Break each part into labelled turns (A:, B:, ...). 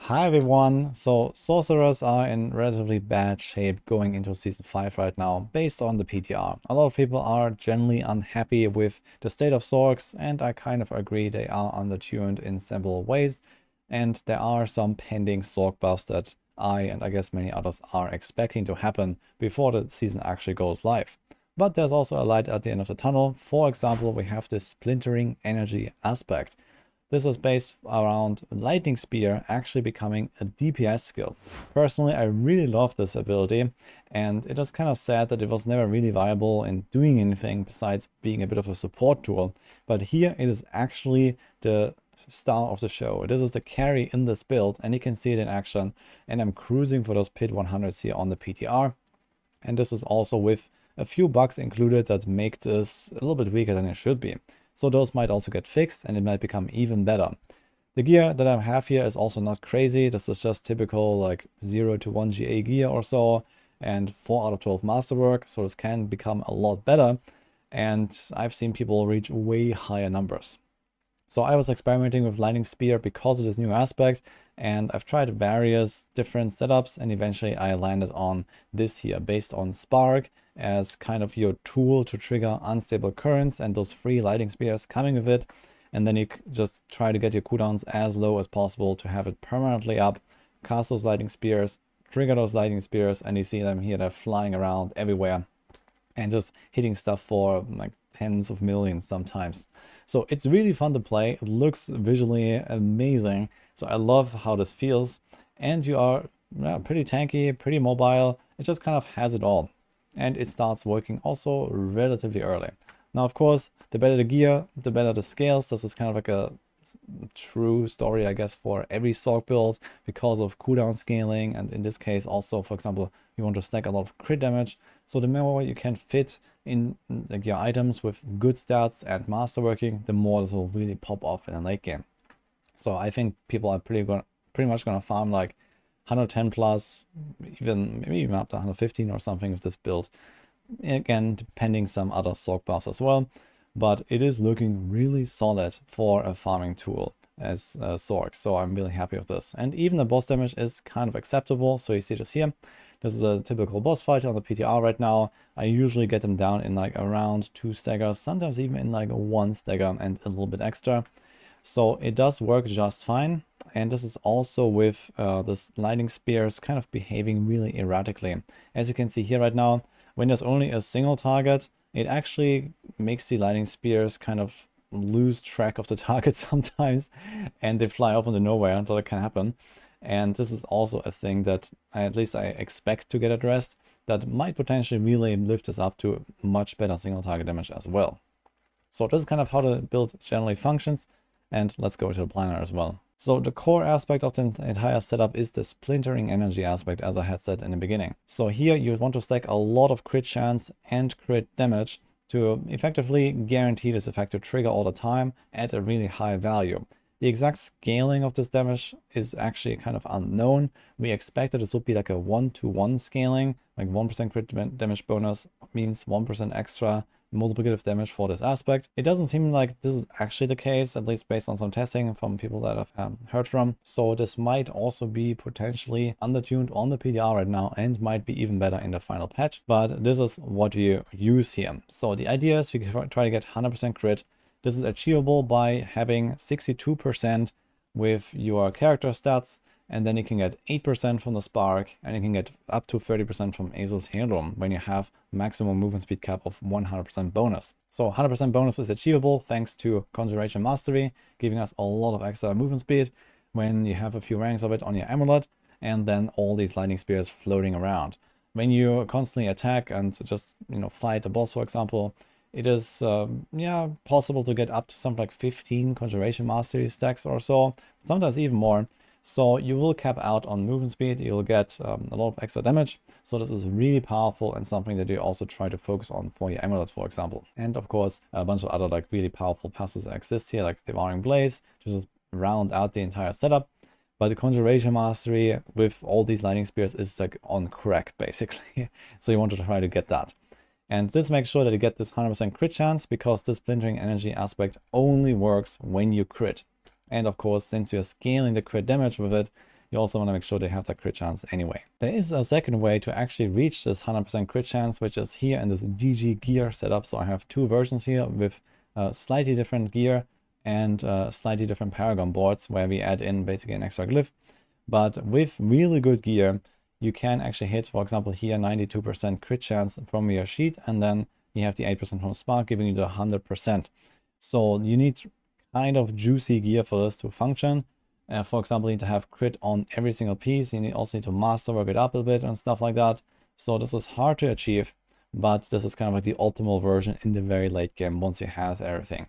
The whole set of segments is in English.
A: Hi everyone! So sorcerers are in relatively bad shape going into season 5 right now based on the PTR. A lot of people are generally unhappy with the state of Sorcs, and I kind of agree they are undertuned in several ways, and there are some pending Sorc buffs that I and I guess many others are expecting to happen before the season actually goes live. But there's also a light at the end of the tunnel. For example, we have this splintering energy aspect. This is based around Lightning Spear actually becoming a DPS skill. Personally, I really love this ability, and it is kind of sad that it was never really viable in doing anything besides being a bit of a support tool. But here it is actually the star of the show. This is the carry in this build, and you can see it in action. And I'm cruising for those pit 100s here on the PTR. And this is also with a few bugs included that make this a little bit weaker than it should be. So those might also get fixed and it might become even better. The gear that I have here is also not crazy. This is just typical like 0 to 1 GA gear or so, and 4 out of 12 masterwork. So this can become a lot better. And I've seen people reach way higher numbers. So I was experimenting with Lightning Spear because of this new aspect, and I've tried various different setups, and eventually I landed on this here based on Spark as kind of your tool to trigger unstable currents and those free Lightning Spears coming with it. And then you just try to get your cooldowns as low as possible to have it permanently up, cast those Lightning Spears, trigger those Lightning Spears, and you see them here, they're flying around everywhere and just hitting stuff for like tens of millions sometimes. So it's really fun to play. It looks visually amazing. So I love how this feels. And you are pretty tanky, pretty mobile. It just kind of has it all. And it starts working also relatively early. Now, of course, the better the gear, the better the scales. This is kind of like a true story, I guess, for every Sorc build because of cooldown scaling. And in this case, also, for example, you want to stack a lot of crit damage. So the more you can fit in like your items with good stats and masterworking, the more this will really pop off in a late game. So I think people are pretty much gonna farm like 110 plus, maybe even up to 115 or something with this build. Again, depending some other Sorc buffs as well. But it is looking really solid for a farming tool as Sorc. So I'm really happy with this. And even the boss damage is kind of acceptable. So you see this here. This is a typical boss fight on the PTR right now. I usually get them down in like around 2 staggers, sometimes even in like 1 stagger and a little bit extra. So it does work just fine. And this is also with this Lightning Spears kind of behaving really erratically. As you can see here right now, when there's only a single target, it actually makes the Lightning Spears kind of lose track of the target sometimes, and they fly off into nowhere until it can happen. And this is also a thing that at least I expect to get addressed that might potentially really lift this up to much better single target damage as well. So this is kind of how the build generally functions, and let's go to the planner as well. So the core aspect of the entire setup is the splintering energy aspect, as I had said in the beginning. So here you want to stack a lot of crit chance and crit damage to effectively guarantee this effect to trigger all the time at a really high value. The exact scaling of this damage is actually kind of unknown. We expect that this would be like a 1-to-1 scaling, like 1% crit damage bonus means 1% extra multiplicative damage for this aspect. It doesn't seem like this is actually the case, at least based on some testing from people that I've heard from. So this might also be potentially undertuned on the PDR right now and might be even better in the final patch. But this is what we use here. So the idea is we try to get 100% crit. This is achievable by having 62% with your character stats, and then you can get 8% from the Spark, and you can get up to 30% from Azel's Heirloom when you have maximum movement speed cap of 100% bonus. So 100% bonus is achievable thanks to Conjuration Mastery, giving us a lot of extra movement speed when you have a few ranks of it on your amulet, and then all these Lightning Spears floating around. When you constantly attack and just fight a boss, for example, it is possible to get up to something like 15 Conjuration Mastery stacks or so, sometimes even more. So you will cap out on movement speed, you'll get a lot of extra damage. So this is really powerful and something that you also try to focus on for your amulet, for example. And of course, a bunch of other like really powerful passes exist here, like Devouring Blaze, to just round out the entire setup. But the Conjuration Mastery with all these Lightning Spears is like on crack, basically. So you want to try to get that. And this makes sure that you get this 100% crit chance, because the splintering energy aspect only works when you crit. And of course, since you're scaling the crit damage with it, you also want to make sure they have that crit chance anyway. There is a second way to actually reach this 100% crit chance, which is here in this GG gear setup. So I have two versions here with slightly different gear and slightly different Paragon boards where we add in basically an extra glyph. But with really good gear, you can actually hit, for example, here 92% crit chance from your sheet, and then you have the 8% from Spark, giving you the 100%. So you need kind of juicy gear for this to function. For example, you need to have crit on every single piece. You also need to masterwork it up a bit and stuff like that. So this is hard to achieve, but this is kind of like the optimal version in the very late game once you have everything.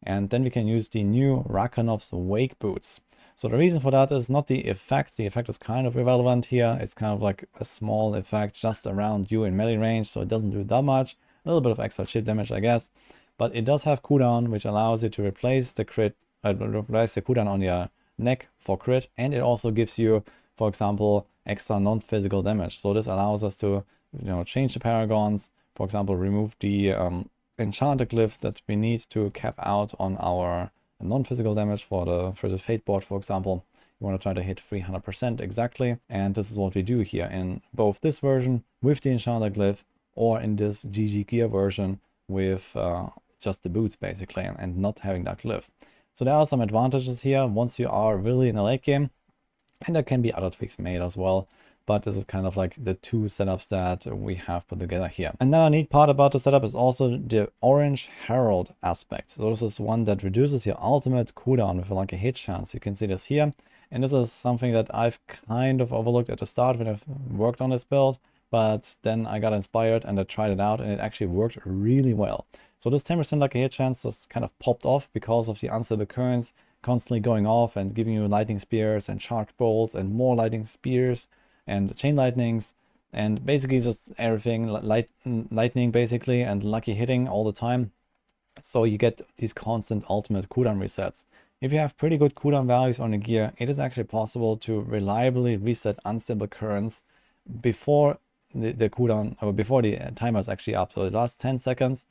A: And then we can use the new Rakhanov's Wake Boots. So the reason for that is not the effect. The effect is kind of irrelevant here. It's kind of like a small effect just around you in melee range, so it doesn't do that much. A little bit of extra chip damage, I guess. But it does have cooldown, which allows you to replace the cooldown on your neck for crit. And it also gives you, for example, extra non-physical damage. So this allows us to, change the paragons. For example, remove the enchanter glyph that we need to cap out on our non-physical damage for the fate board, for example. You want to try to hit 300% exactly, and this is what we do here in both this version with the enchanter glyph or in this GG gear version with just the boots basically and not having that glyph. So there are some advantages here once you are really in a late game, and there can be other tweaks made as well. But this is kind of like the two setups that we have put together here. Another neat part about the setup is also the Orange Herald aspect. So this is one that reduces your ultimate cooldown with like a hit chance. You can see this here. And this is something that I've kind of overlooked at the start when I've worked on this build. But then I got inspired and I tried it out and it actually worked really well. So this 10% like a hit chance just kind of popped off because of the unstable currents constantly going off and giving you lightning spears and charge bolts and more lightning spears and chain lightnings, and basically just everything lightning basically, and lucky hitting all the time. So you get these constant ultimate cooldown resets. If you have pretty good cooldown values on the gear, it is actually possible to reliably reset unstable currents before the cooldown, or before the timer is actually up. So the last 10 seconds,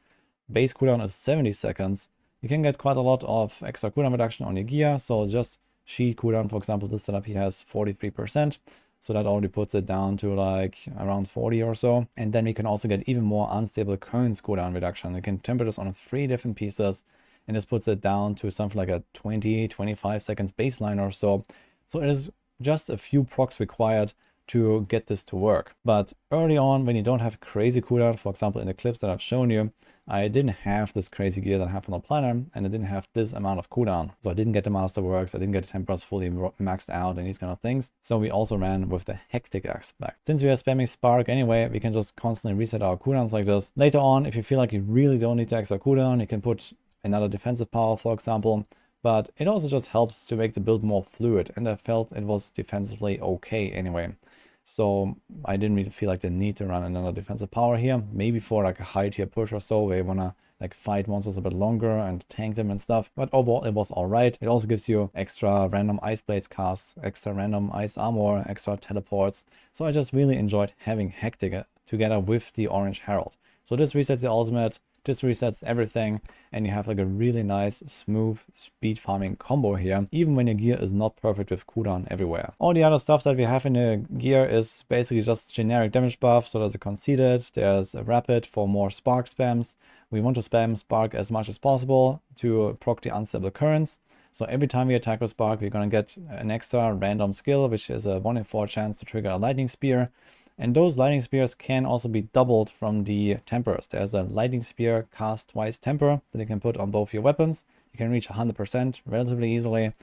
A: base cooldown is 70 seconds. You can get quite a lot of extra cooldown reduction on your gear. So just sheet cooldown, for example, this setup here has 43%. So that already puts it down to like around 40 or so. And then we can also get even more unstable currents cooldown reduction. You can temper this on 3 different pieces, and this puts it down to something like a 20-25 seconds baseline or so. So it is just a few procs required to get this to work. But early on, when you don't have crazy cooldown, for example, in the clips that I've shown you, I didn't have this crazy gear that I have on the planner, and I didn't have this amount of cooldown. So I didn't get the Masterworks, I didn't get the Temperance fully maxed out and these kind of things. So we also ran with the hectic aspect. Since we are spamming Spark anyway, we can just constantly reset our cooldowns like this. Later on, if you feel like you really don't need the extra cooldown, you can put another defensive power, for example. But it also just helps to make the build more fluid, and I felt it was defensively okay anyway. So I didn't really feel like the need to run another defensive power here. Maybe for like a high tier push or so, where you wanna like fight monsters a bit longer and tank them and stuff. But overall, it was alright. It also gives you extra random ice blades casts, extra random ice armor, extra teleports. So I just really enjoyed having Hectic together with the Orange Herald. So this resets the ultimate. This resets everything, and you have like a really nice, smooth speed farming combo here, even when your gear is not perfect with cooldown everywhere. All the other stuff that we have in the gear is basically just generic damage buff. So there's a Conceited, there's a Rapid for more Spark spams. We want to spam Spark as much as possible to proc the unstable currents. So every time we attack with Spark, we're gonna get an extra random skill, which is a 1 in 4 chance to trigger a Lightning Spear. And those Lightning Spears can also be doubled from the Tempers. There's a Lightning Spear cast twice Temper that you can put on both your weapons. You can reach 100% relatively easily.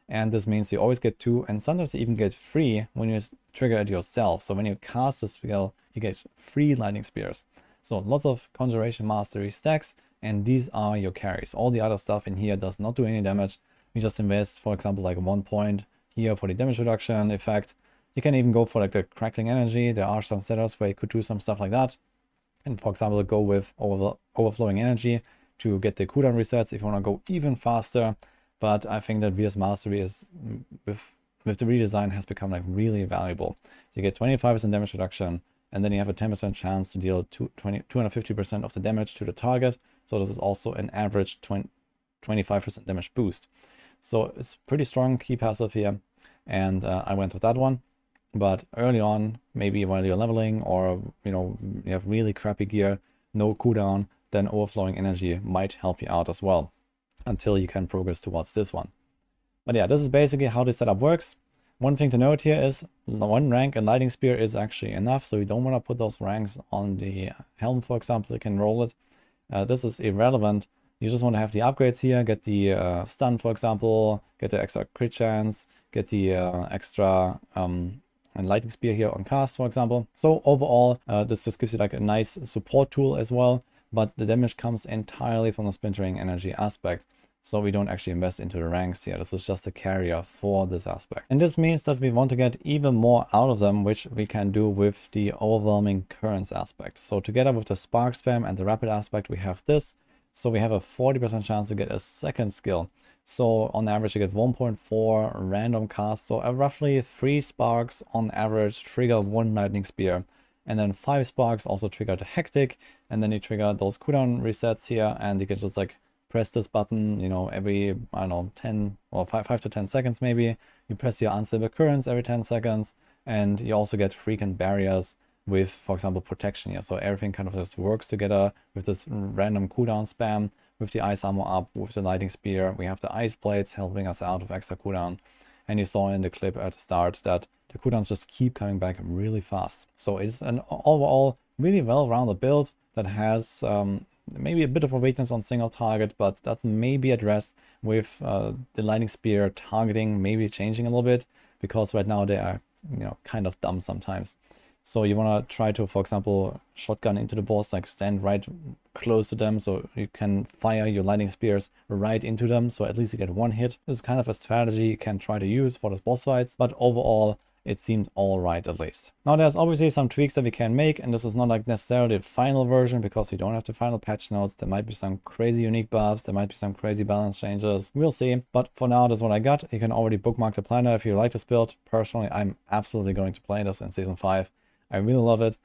A: And this means you always get 2, and sometimes you even get 3 when you trigger it yourself. So when you cast the skill, you get 3 Lightning Spears. So lots of Conjuration Mastery stacks, and these are your carries. All the other stuff in here does not do any damage. We just invest, for example, like 1 point here for the damage reduction effect. You can even go for like the Crackling Energy. There are some setups where you could do some stuff like that. And for example, go with Overflowing Energy to get the cooldown resets if you want to go even faster. But I think that VS Mastery is, with the redesign, has become like really valuable. So you get 25% damage reduction, and then you have a 10% chance to deal 250% of the damage to the target. So this is also an average 25% damage boost. So it's pretty strong key passive here. and I went with that one. But early on, maybe while you're leveling, or you have really crappy gear, no cooldown, then overflowing energy might help you out as well, until you can progress towards this one. But yeah, this is basically how this setup works. One thing to note here is 1 rank and Lightning Spear is actually enough, so you don't want to put those ranks on the helm, for example. You can roll it. This is irrelevant. You just want to have the upgrades here, get the stun, for example, get the extra crit chance, get the extra and Lightning Spear here on cast, for example. So overall, this just gives you like a nice support tool as well, but the damage comes entirely from the splintering energy aspect. So we don't actually invest into the ranks here. This is just a carrier for this aspect. And this means that we want to get even more out of them, which we can do with the overwhelming currents aspect. So together with the spark spam and the rapid aspect, we have this. So we have a 40% chance to get a second skill. So on average, you get 1.4 random casts. So roughly 3 sparks on average trigger 1 lightning spear. And then 5 sparks also trigger the hectic. And then you trigger those cooldown resets here. And you can just like press this button, every, I don't know, 10 or 5 to 10 seconds maybe. You press your unstable currents every 10 seconds. And you also get frequent barriers with, for example, protection here. So everything kind of just works together with this random cooldown spam, with the ice armor up, with the lightning spear. We have the ice blades helping us out with extra cooldown. And you saw in the clip at the start that the cooldowns just keep coming back really fast. So it's an overall really well-rounded build that has maybe a bit of a weakness on single target, but that may be addressed with the lightning spear targeting maybe changing a little bit, because right now they are kind of dumb sometimes. So you want to try to, for example, shotgun into the boss, like stand right close to them so you can fire your lightning spears right into them, so at least you get one hit. This is kind of a strategy you can try to use for those boss fights, but overall it seemed alright at least. Now there's obviously some tweaks that we can make, and this is not like necessarily the final version because we don't have the final patch notes. There might be some crazy unique buffs, there might be some crazy balance changes, we'll see. But for now, this is what I got. You can already bookmark the planner if you like this build. Personally, I'm absolutely going to play this in Season 5. I really love it,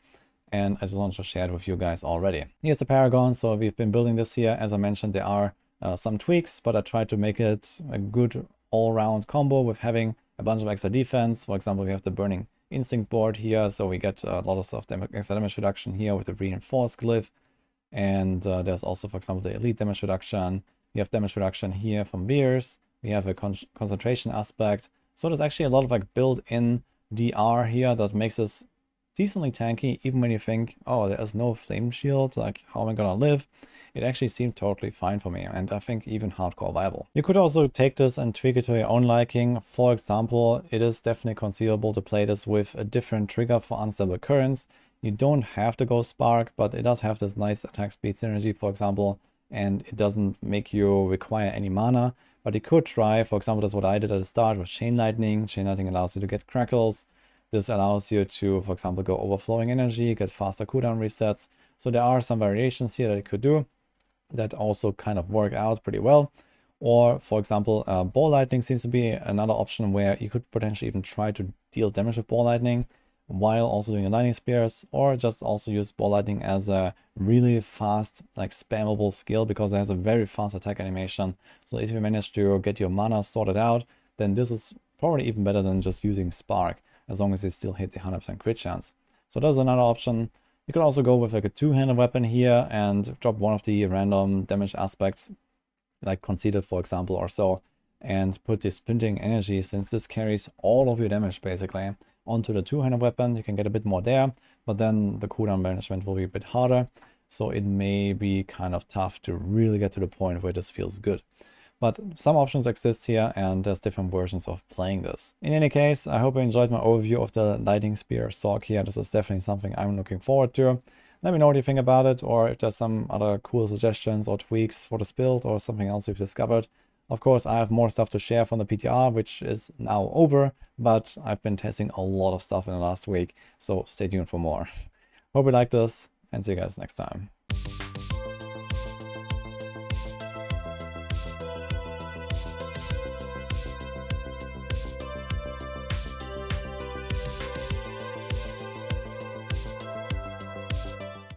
A: and I just wanted to share it with you guys already. Here's the Paragon. So we've been building this here. As I mentioned, there are some tweaks, but I tried to make it a good all-round combo with having a bunch of extra defense. For example, we have the Burning Instinct board here, so we get a lot of stuff, extra damage reduction here with the Reinforced glyph. And there's also, for example, the Elite damage reduction. We have damage reduction here from Veers. We have a concentration aspect. So there's actually a lot of like built-in DR here that makes this decently tanky, even when you think, oh, there's no flame shield, like how am I gonna live? It actually seemed totally fine for me, and I think even hardcore viable. You could also take this and tweak it to your own liking. For example, it is definitely conceivable to play this with a different trigger for unstable currents. You don't have to go spark, but it does have this nice attack speed synergy, for example, and it doesn't make you require any mana. But you could try, for example, that's what I did at the start with Chain Lightning. Chain Lightning allows you to get crackles. This allows you to, for example, go overflowing energy, get faster cooldown resets. So there are some variations here that you could do that also kind of work out pretty well. Or, for example, Ball Lightning seems to be another option where you could potentially even try to deal damage with Ball Lightning while also doing a Lightning Spears, or just also use Ball Lightning as a really fast, like spammable skill, because it has a very fast attack animation. So if you manage to get your mana sorted out, then this is probably even better than just using Spark, as long as you still hit the 100% crit chance. So that's another option. You could also go with like a two-handed weapon here and drop one of the random damage aspects, like Conceited, for example, or so, and put the Splinting Energy, since this carries all of your damage basically, onto the two-handed weapon. You can get a bit more there, but then the cooldown management will be a bit harder, so it may be kind of tough to really get to the point where this feels good. But some options exist here, and there's different versions of playing this. In any case, I hope you enjoyed my overview of the Lightning Spear Sorc here. This is definitely something I'm looking forward to. Let me know what you think about it, or if there's some other cool suggestions or tweaks for this build or something else you've discovered. Of course, I have more stuff to share from the PTR, which is now over, but I've been testing a lot of stuff in the last week, so stay tuned for more. Hope you liked this, and see you guys next time.